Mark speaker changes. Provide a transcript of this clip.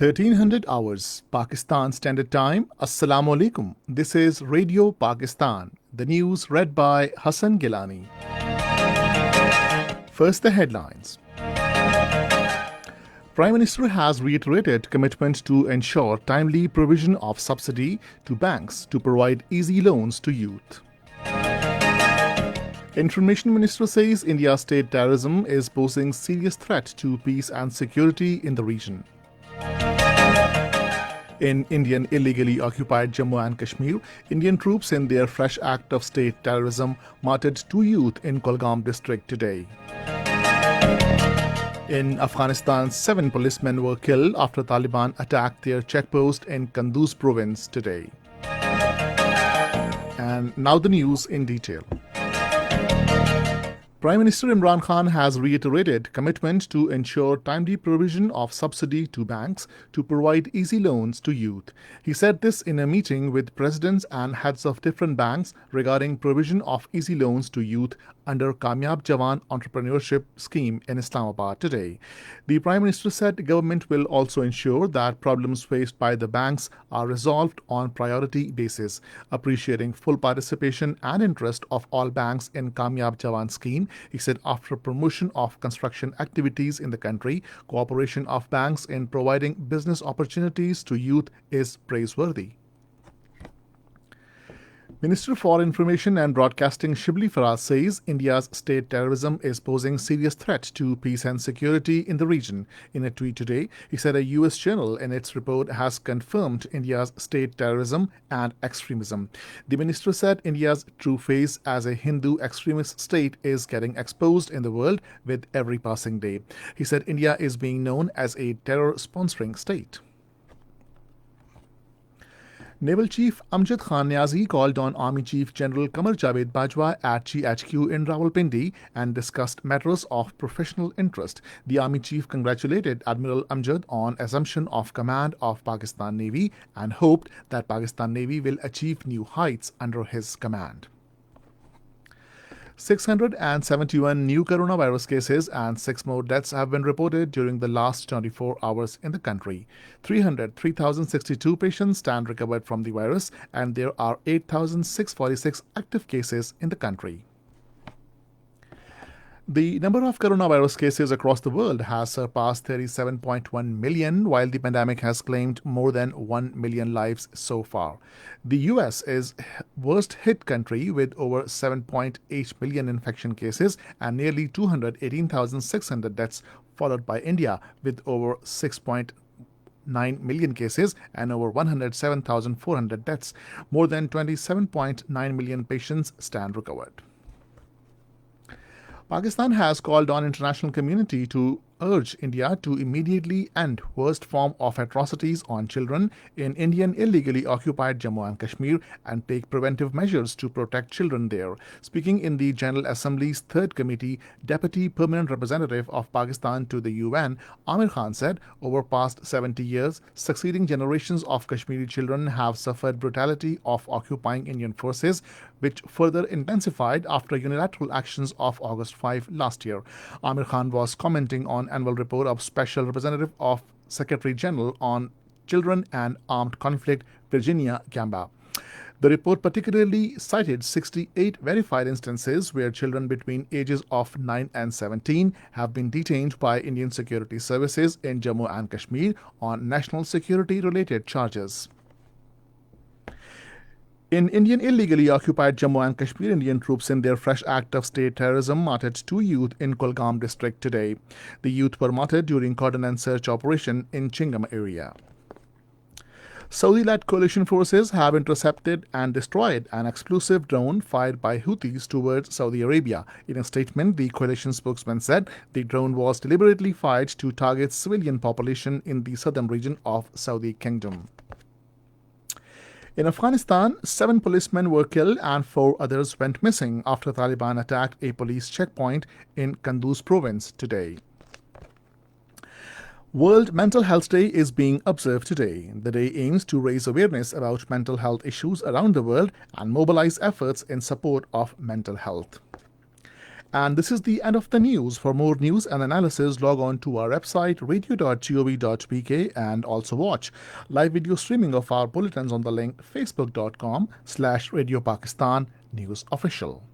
Speaker 1: 1300 hours Pakistan Standard Time. Assalamu alaikum. This is Radio Pakistan. The news read by Hassan Gilani. First, the headlines. Prime Minister has reiterated commitment to ensure timely provision of subsidy to banks to provide easy loans to youth. Information Minister says India's state terrorism is posing serious threat to peace and security in the region. In Indian illegally occupied Jammu and Kashmir, Indian troops in their fresh act of state terrorism martyred two youth in Kulgam district today. In Afghanistan, 7 policemen were killed after Taliban attacked their checkpost in Kunduz province today. And now the news in detail. Prime Minister Imran Khan has reiterated commitment to ensure timely provision of subsidy to banks to provide easy loans to youth. He said this in a meeting with presidents and heads of different banks regarding provision of easy loans to youth under Kamyab Jawan Entrepreneurship Scheme in Islamabad today. The Prime Minister said the government will also ensure that problems faced by the banks are resolved on priority basis, appreciating full participation and interest of all banks in Kamyab Jawan scheme. He said after promotion of construction activities in the country, cooperation of banks in providing business opportunities to youth is praiseworthy. Minister for Information and Broadcasting Shibli Faraj says India's state terrorism is posing serious threat to peace and security in the region. In a tweet today, he said a US journal in its report has confirmed India's state terrorism and extremism. The minister said India's true face as a Hindu extremist state is getting exposed in the world with every passing day. He said India is being known as a terror-sponsoring state. Naval Chief Amjad Khan Niazi called on Army Chief General Qamar Javed Bajwa at GHQ in Rawalpindi and discussed matters of professional interest. The Army Chief congratulated Admiral Amjad on assumption of command of Pakistan Navy and hoped that Pakistan Navy will achieve new heights under his command. 671 new coronavirus cases and 6 more deaths have been reported during the last 24 hours in the country. 303,062 patients stand recovered from the virus and there are 8,646 active cases in the country. The number of coronavirus cases across the world has surpassed 37.1 million, while the pandemic has claimed more than 1 million lives so far. The US is worst hit country with over 7.8 million infection cases and nearly 218,600 deaths, followed by India with over 6.9 million cases and over 107,400 deaths. More than 27.9 million patients stand recovered. Pakistan has called on international community to urge India to immediately end worst form of atrocities on children in Indian illegally occupied Jammu and Kashmir and take preventive measures to protect children there. Speaking in the General Assembly's Third Committee, Deputy Permanent Representative of Pakistan to the UN, Amir Khan said, over past 70 years, succeeding generations of Kashmiri children have suffered brutality of occupying Indian forces, which further intensified after unilateral actions of August 5 last year. Amir Khan was commenting on annual report of Special Representative of Secretary General on Children and Armed Conflict, Virginia Gamba. The report particularly cited 68 verified instances where children between ages of 9 and 17 have been detained by Indian security services in Jammu and Kashmir on national security-related charges. In Indian illegally occupied Jammu and Kashmir, Indian troops in their fresh act of state terrorism martyred 2 youth in Kulgam district today. The youth were martyred during cordon and search operation in Chingam area. Saudi-led coalition forces have intercepted and destroyed an explosive drone fired by Houthis towards Saudi Arabia. In a statement, the coalition spokesman said the drone was deliberately fired to target civilian population in the southern region of Saudi Kingdom. In Afghanistan, 7 policemen were killed and 4 others went missing after Taliban attacked a police checkpoint in Kunduz province today. World Mental Health Day is being observed today. The day aims to raise awareness about mental health issues around the world and mobilize efforts in support of mental health. And this is the end of the news. For more news and analysis, log on to our website radio.gov.pk and also watch live video streaming of our bulletins on the link facebook.com/Radio Pakistan News Official.